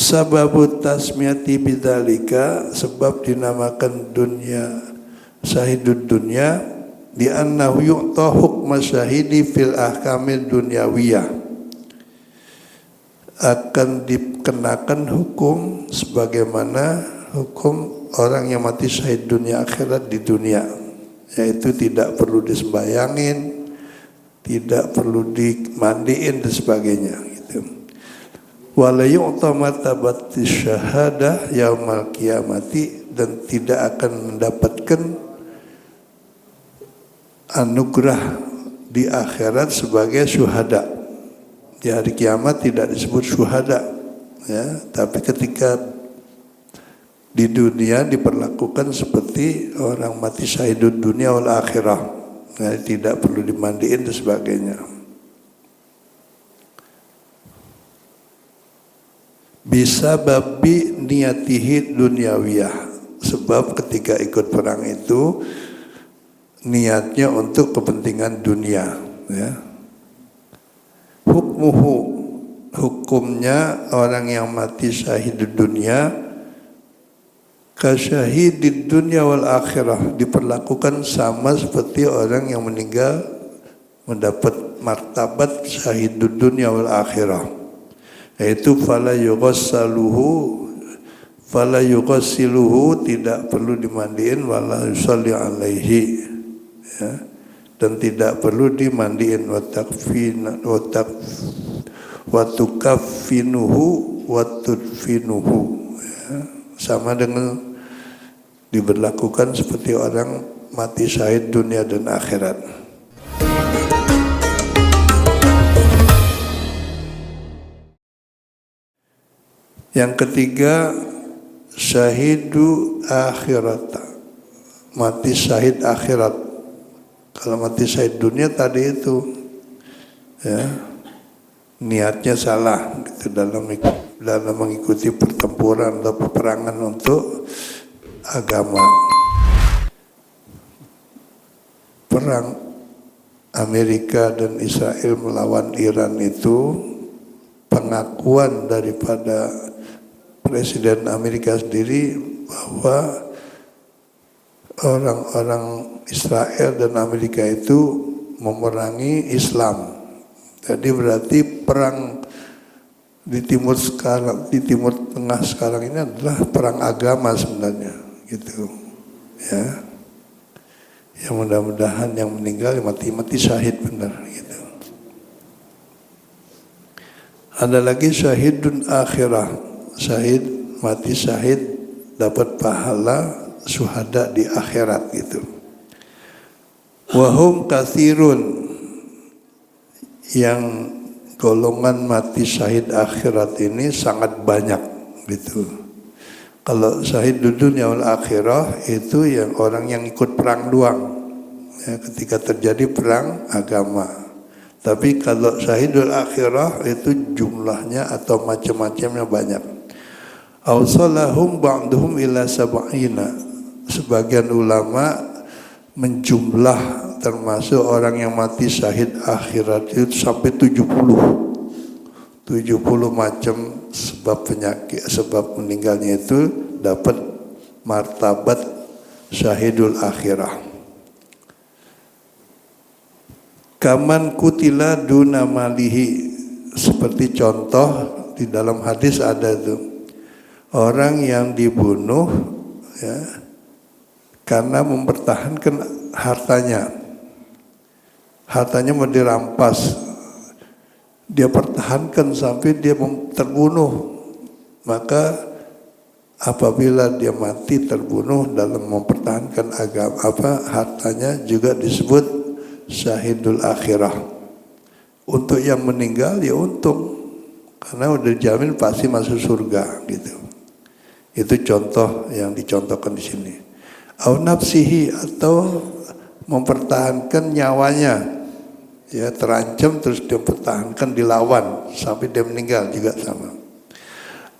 Sababu tasmiyati bidzalika, sebab dinamakan dunia syahidud dunya, di annahu yu'ta hukma syahidi fil ahkamid dunyawiyah, akan dikenakan hukum sebagaimana hukum orang yang mati syahid dunia akhirat di dunia, yaitu tidak perlu disembayangin, tidak perlu dimandiin dan sebagainya gitu. Wala yu'ta martabati syahadah yaumal qiyamati, dan tidak akan mendapatkan anugerah di akhirat sebagai syuhada. Di hari kiamat tidak disebut syuhada, ya, tapi ketika di dunia diperlakukan seperti orang mati syahidud dunia wal akhirah, ya, tidak perlu dimandiin dan sebagainya. Bisa babi niatihi dunyawiyah, sebab ketika ikut perang itu niatnya untuk kepentingan dunia, ya. Hukmuhu, hukumnya orang yang mati syahid di dunia kasyahidid dunya wal akhirah, diperlakukan sama seperti orang yang meninggal mendapat martabat syahidud dunya wal akhirah, yaitu fala yughsiluhu, tidak perlu dimandiin, wala yusalli alaihi, ya, dan tidak perlu dimandiin, wa tukaffinuhu wa tudfinuhu, ya, sama dengan diberlakukan seperti orang mati syahid dunia dan akhirat. Yang ketiga, syahidu akhirat, mati syahid akhirat. Kalau mati syahid dunia tadi itu, ya, niatnya salah gitu, dalam mengikuti pertempuran atau peperangan untuk agama. Perang Amerika dan Israel melawan Iran itu pengakuan daripada Presiden Amerika sendiri bahwa orang-orang Israel dan Amerika itu memerangi Islam. Jadi berarti perang di Timur Tengah sekarang ini adalah perang agama sebenarnya, gitu, ya. Ya, mudah-mudahan yang meninggal mati syahid benar, gitu. Ada lagi syahidun akhirah, syahid mati syahid dapat pahala syuhada di akhirat, gitu. Wahum katsirun, yang golongan mati syahid akhirat ini sangat banyak, gitu. Kalau syahid dunia wal akhirah itu yang orang yang ikut perang doang, ya, ketika terjadi perang agama. Tapi kalau syahidul akhirah itu jumlahnya atau macam-macamnya banyak. Awsalahum ba'duhum ila sab'ina, sebagian ulama menjumlah termasuk orang yang mati syahid akhirat itu sampai 70 macam sebab penyakit, sebab meninggalnya itu dapat martabat syahidul akhirah. Kaman kutila duna malihi, seperti contoh di dalam hadis ada itu orang yang dibunuh, ya, karena mempertahankan hartanya mau dirampas, dia pertahankan sampai dia terbunuh. Maka apabila dia mati terbunuh dalam mempertahankan agama, hartanya juga disebut syahidul akhirah. Untuk yang meninggal ya untung, karena udah dijamin pasti masuk surga, gitu. Itu contoh yang dicontohkan di sini. Au nafsihi, atau mempertahankan nyawanya, ya, terancam terus dia pertahankan, dilawan sampai dia meninggal juga sama.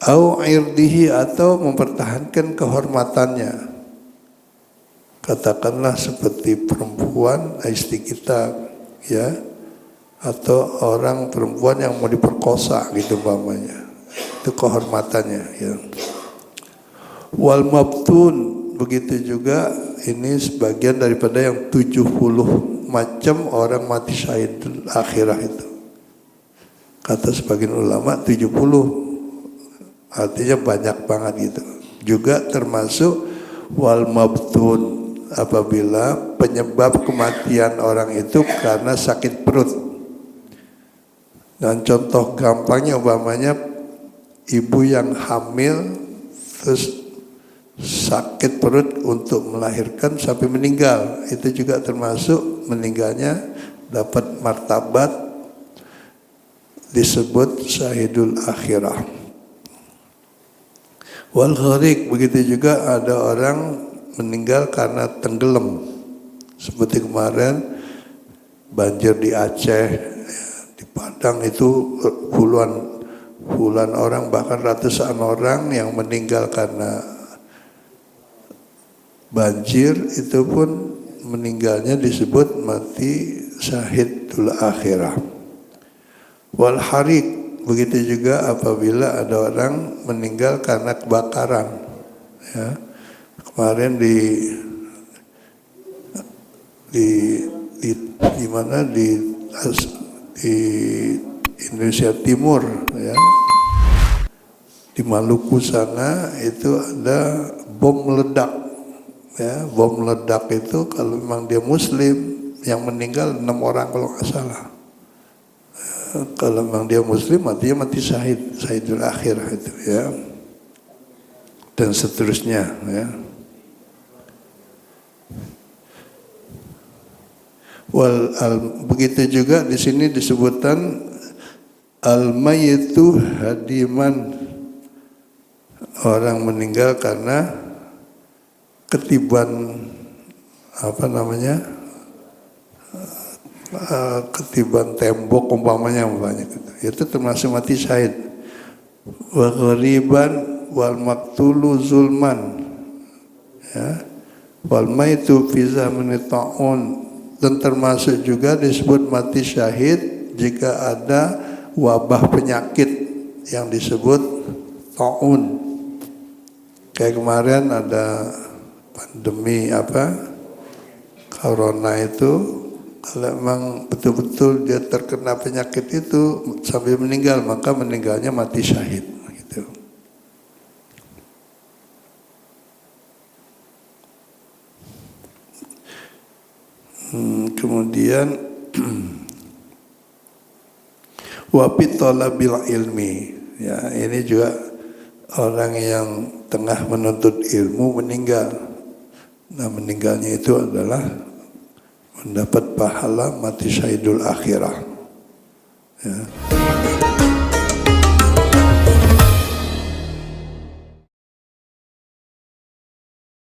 Au irdihi, atau mempertahankan kehormatannya, katakanlah seperti perempuan istri kita, ya, atau orang perempuan yang mau diperkosa, gitu umpamanya, itu kehormatannya ya. Wal mabtun, begitu juga ini sebagian daripada yang 70 macam orang mati syahid akhirah itu. Kata sebagian ulama 70, artinya banyak banget gitu. Juga termasuk wal mabtun, apabila penyebab kematian orang itu karena sakit perut. Dan contoh gampangnya umpamanya ibu yang hamil terus sakit perut untuk melahirkan sampai meninggal, itu juga termasuk meninggalnya dapat martabat disebut syahidul akhirah. Wal gharik, begitu juga ada orang meninggal karena tenggelam, seperti kemarin banjir di Aceh, di Padang itu puluhan orang bahkan ratusan orang yang meninggal karena banjir, itu pun meninggalnya disebut mati syahidul akhirah. Wal harik, begitu juga apabila ada orang meninggal karena kebakaran ya. Kemarin di mana di Indonesia Timur ya, di Maluku sana itu ada bom meledak ya. Bom meledak itu kalau memang dia muslim, yang meninggal 6 orang kalau nggak salah. Kalau memang dia muslim artinya mati syahidul akhirah itu ya, dan seterusnya ya. Begitu juga di sini disebutkan al-mayyitu hadiman, orang meninggal karena ketiban ketiban tembok umpamanya banyak itu termasuk mati syahid. Wa ghariban wal maktulu zulman ya, wal maitu fi zamani ta'un, dan termasuk juga disebut mati syahid jika ada wabah penyakit yang disebut ta'un. Kayak kemarin ada pandemi corona itu, kalau memang betul-betul dia terkena penyakit itu sampai meninggal, maka meninggalnya mati syahid gitu. Kemudian wa fi talabil ilmi ya, ini juga orang yang tengah menuntut ilmu meninggal. Nah, meninggalnya itu adalah mendapat pahala mati syahidul akhirah ya.